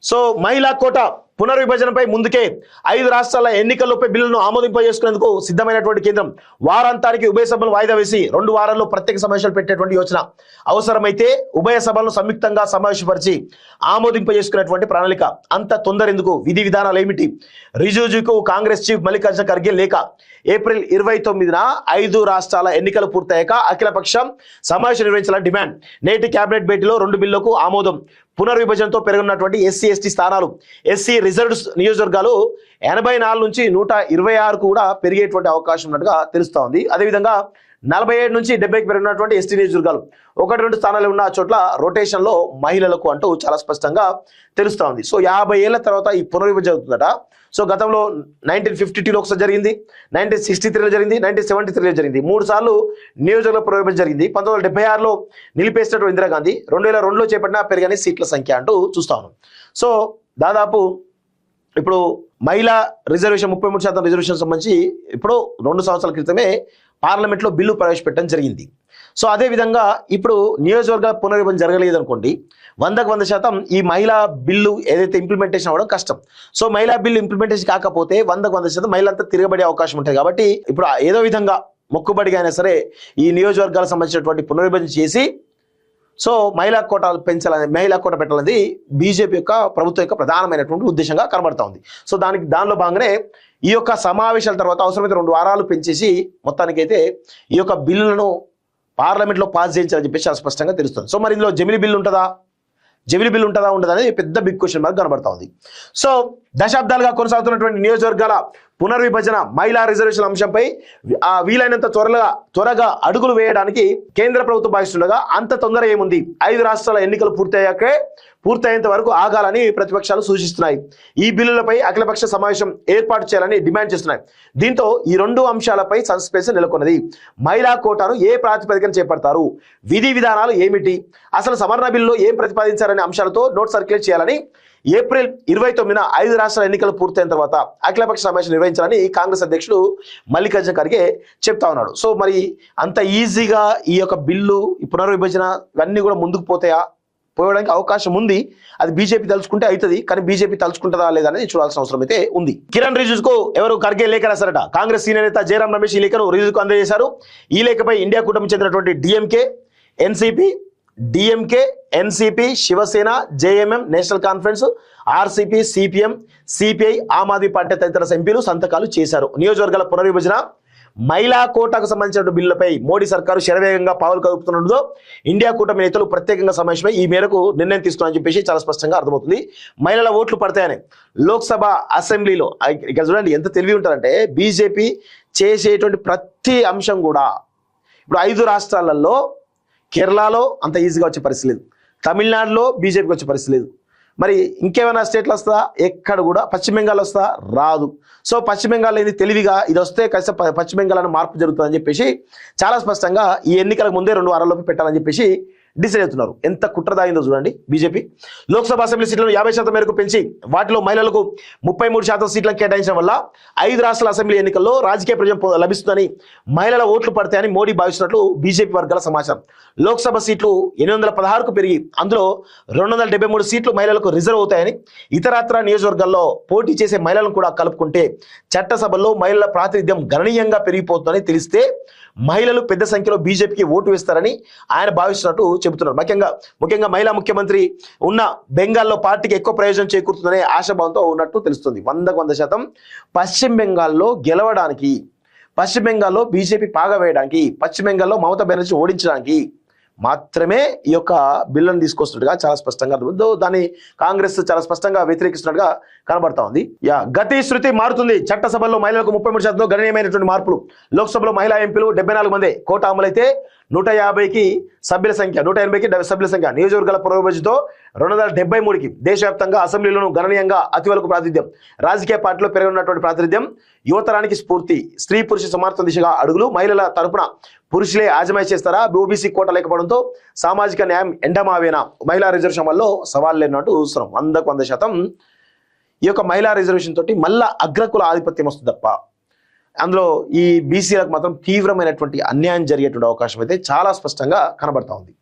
So మహిళా కోట పునర్విభజనపై ముందుకే 5 రాష్ట్రాల ఎన్నికల్లోపై బిల్లును ఆమోదింపజేసుకునేందుకు సిద్ధమైనటువంటి కేంద్రం వారాంతానికి ఉభయ సభలు వాయిదా వేసి 2 వారాల్లో ప్రత్యేక సమావేశాలు పెట్టేటువంటి యోచన. అవసరమైతే ఉభయ సభలను సంయుక్తంగా సమావేశపరిచి ఆమోదింపజేసుకునేటువంటి ప్రణాళిక. అంత తొందర ఎందుకు? విధి విధానాలు ఏమిటి? రిజిజుకు కాంగ్రెస్ చీఫ్ మల్లికార్జున ఖర్గే లేఖ. ఏప్రిల్ 29న 5 రాష్ట్రాల ఎన్నికలు పూర్తయ్యాక అఖిలపక్షం సమావేశం నిర్వహించాలని డిమాండ్. నేటి కేబినెట్ భేటీలో 2 బిల్లులకు ఆమోదం. పునర్విభజనతో పెరుగున్నటువంటి ఎస్సీ ఎస్టీ స్థానాలు, ఎస్సీ రిజర్వ్డ్ నియోజకవర్గాలు 84 నుంచి 126 కూడా పెరిగేటువంటి అవకాశం ఉన్నట్టుగా తెలుస్తా ఉంది. అదేవిధంగా 47 నుంచి 70కి పెరిగినటువంటి ఎస్టీ నియోజకవర్గాలు 1-2 స్థానాలు ఉన్న చోట్ల రొటేషన్లో మహిళలకు అంటూ చాలా స్పష్టంగా తెలుస్తా ఉంది. సో 50 ఏళ్ల తర్వాత ఈ పునర్విభజన అవుతుందట. సో గతంలో 1952లో ఒకసారి జరిగింది, 1963లో జరిగింది, 1973లో జరిగింది. 3 సార్లు నియోజకవర్గ పునర్విభజన జరిగింది. 1976లో నిలిపేసినటువంటి ఇందిరాగాంధీ 2002లో చేపట్టిన పెరిగిన సీట్ల సంఖ్య అంటూ చూస్తా ఉన్నాం. సో దాదాపు ఇప్పుడు మహిళా రిజర్వేషన్ 33% రిజర్వేషన్ సంబంధించి ఇప్పుడు 2 సంవత్సరాల క్రితమే పార్లమెంట్లో బిల్లు ప్రవేశపెట్టడం జరిగింది. సో అదేవిధంగా ఇప్పుడు నియోజకవర్గ పునర్విభజన జరగలేదు అనుకోండి, 100% ఈ మహిళా బిల్లు ఏదైతే ఇంప్లిమెంటేషన్ అవ్వడం కష్టం. సో మహిళా బిల్లు ఇంప్లిమెంటేషన్ కాకపోతే 100% మహిళలంతా తిరగబడే అవకాశం ఉంటుంది. కాబట్టి ఇప్పుడు ఏదో విధంగా మొక్కుబడిగా అయినా సరే ఈ నియోజకవర్గాలకు సంబంధించినటువంటి పునర్విభజన చేసి సో మహిళా కోటాలు పెంచాలని, మహిళా కోట పెట్టాలనేది బీజేపీ యొక్క ప్రభుత్వం యొక్క ప్రధానమైనటువంటి ఉద్దేశంగా కనబడతా ఉంది. సో దానిలో భాగంగానే ఈ యొక్క సమావేశాల తర్వాత అవసరమైతే 2 వారాలు పెంచేసి మొత్తానికైతే ఈ యొక్క బిల్లులను పార్లమెంట్లో పాస్ చేయించాలని చెప్పేసి చాలా స్పష్టంగా తెలుస్తుంది. సో మరి ఇందులో జమిలీ బిల్లు ఉంటుందా, ఉండదా అనేది పెద్ద బిగ్ క్వశ్చన్ మార్క్ కనబడతా ఉంది. సో దశాబ్దాలుగా కొనసాగుతున్నటువంటి నియోజకవర్గాల పునర్విభజన, మహిళా రిజర్వేషన్ అంశంపై వీలైనంత త్వరగా అడుగులు వేయడానికి కేంద్ర ప్రభుత్వం భావిస్తుండగా అంత తొందర ఏముంది? 5 రాష్ట్రాల ఎన్నికలు పూర్తయ్యేంత వరకు ఆగాలని ప్రతిపక్షాలు సూచిస్తున్నాయి. ఈ బిల్లులపై అఖిలపక్ష సమావేశం ఏర్పాటు చేయాలని డిమాండ్ చేస్తున్నాయి. దీంతో ఈ 2 అంశాలపై సస్పెన్స్ నెలకొన్నది. మహిళా కోటాను ఏ ప్రాతిపదికన చేపడతారు, విధి విధానాలు ఏమిటి, అసలు సవరణ బిల్లులో ఏం ప్రతిపాదించారనే అంశాలతో నోట్ సర్క్యులేట్ చేయాలని ఏప్రిల్ 29న 5 రాష్ట్రాల ఎన్నికలు పూర్తయిన తర్వాత అఖిలపక్ష సమావేశం నిర్వహించాలని కాంగ్రెస్ అధ్యక్షుడు మల్లికార్జున ఖర్గే చెప్తా ఉన్నాడు. సో మరి అంత ఈజీగా ఈ యొక్క బిల్లు, ఈ పునర్విభజన ఇవన్నీ కూడా ముందుకు పోయడానికి అవకాశం ఉంది. అది బీజేపీ తలుచుకుంటే అవుతుంది, కానీ బీజేపీ తలుచుకుంటుందా లేదా అనేది చూడాల్సిన అవసరం అయితే ఉంది. కిరణ్ రిజిజుకు ఎవరు ఖర్గే లేఖ రాశారట. కాంగ్రెస్ సీనియర్ నేత జయరాం రమేష్ ఈ లేఖను రిజిజుకు అందజేశారు. ఈ లేఖపై ఇండియా కూటమికి చెందినటువంటి DMK, NCP, Shiv Sena, JMM, National Conference, RCP, CPM, CPI, Aam Aadmi Party తదితర ఎంపీలు సంతకాలు చేశారు. నియోజకవర్గాల పునర్విభజన, మహిళా కోటాకు సంబంధించిన బిల్లుపై మోడీ సర్కారు శరవేగంగా పావులు కదుపుతుండడంతో ఇండియా కూటమి నేతలు ప్రత్యేకంగా సమావేశమై ఈ మేరకు నిర్ణయం తీసుకున్నారని చెప్పేసి చాలా స్పష్టంగా అర్థమవుతుంది. మహిళల ఓట్లు పడతాయని లోక్సభ అసెంబ్లీలో ఇక్కడ చూడండి ఎంత తెలివి ఉంటారంటే, బీజేపీ చేసేటువంటి ప్రతి అంశం కూడా ఇప్పుడు 5 రాష్ట్రాలలో కేరళలో అంత ఈజీగా వచ్చే పరిస్థితి లేదు, తమిళనాడులో బీజేపీకి వచ్చే పరిస్థితి లేదు. మరి ఇంకేమైనా స్టేట్లు వస్తుందా? ఎక్కడ కూడా. పశ్చిమ బెంగాల్ వస్తుందా? రాదు. సో పశ్చిమ బెంగాల్ అనేది తెలివిగా ఇది వస్తే కలిసి పశ్చిమ బెంగాల్ అని మార్పు జరుగుతుందని చెప్పేసి చాలా స్పష్టంగా ఈ ఎన్నికలకు ముందే 2 వారాల్లోపు పెట్టాలని చెప్పేసి డిసైడ్ అవుతున్నారు. ఎంత కుట్రదాయిందో చూడండి బీజేపీ. లోక్సభ అసెంబ్లీ సీట్లను 50% మేరకు పెంచి వాటిలో మహిళలకు 33% సీట్లను కేటాయించడం వల్ల 5 రాష్ట్రాల అసెంబ్లీ ఎన్నికల్లో రాజకీయ ప్రయోజనం లభిస్తుందని, మహిళల ఓట్లు పడతాయని మోడీ భావిస్తున్నట్లు బీజేపీ వర్గాల సమాచారం. లోక్సభ సీట్లు 816కు పెరిగి అందులో 273 సీట్లు మహిళలకు రిజర్వ్ అవుతాయని, ఇతరత్ర నియోజకవర్గాల్లో పోటీ చేసే మహిళలను కూడా కలుపుకుంటే చట్టసభల్లో మహిళల ప్రాతినిధ్యం గణనీయంగా పెరిగిపోతుందని తెలిస్తే మహిళలు పెద్ద సంఖ్యలో బీజేపీకి ఓటు వేస్తారని ఆయన భావిస్తున్నట్టు చెబుతున్నారు. ముఖ్యంగా మహిళా ముఖ్యమంత్రి ఉన్న బెంగాల్లో పార్టీకి ఎక్కువ ప్రయోజనం చేకూరుతుందనే ఆశాభావంతో ఉన్నట్టు తెలుస్తుంది. 100% పశ్చిమ బెంగాల్లో గెలవడానికి, పశ్చిమ బెంగాల్లో బీజేపీ పాగా వేయడానికి, పశ్చిమ బెంగాల్లో మమతా బెనర్జీ ఓడించడానికి మాత్రమే ఈ యొక్క బిల్లును తీసుకొస్తున్నట్టుగా చాలా స్పష్టంగా దాన్ని కాంగ్రెస్ చాలా స్పష్టంగా వ్యతిరేకిస్తున్నట్టుగా కనబడతా ఉంది. గతి శృతి మారుతుంది. చట్టసభలో మహిళలకు 33% గణనీయమైనటువంటి మార్పులు. లోక్సభలో మహిళా ఎంపీలు 74 మంది. కోట అమలైతే 150కి సభ్యుల సంఖ్య, 180కి సభ్యుల సంఖ్య. నియోజకవర్గాల పునర్విభజనతో 273కి. దేశవ్యాప్తంగా అసెంబ్లీలోనూ గణనీయంగా అతివలకు ప్రాతినిధ్యం. రాజకీయ పార్టీలో పెరగనున్నటువంటి ప్రాతినిధ్యం యువతరానికి స్ఫూర్తి. స్త్రీ పురుష సమానత్వం దిశగా అడుగులు. మహిళల తరపున పురుషులే ఆజమాయి చేస్తారా? ఓబీసీ కోట లేకపోవడంతో సామాజిక న్యాయం ఎండమావేనా? మహిళా రిజర్వేషన్ వల్ల సవాళ్ళు లేనట్టు చూస్తున్నాం. 100% ఈ యొక్క మహిళా రిజర్వేషన్ తోటి మళ్ళా అగ్రకుల ఆధిపత్యం వస్తుంది తప్ప అందులో ఈ బీసీలకు మాత్రం తీవ్రమైనటువంటి అన్యాయం జరిగేటువంటి అవకాశం అయితే చాలా స్పష్టంగా కనబడతా ఉంది.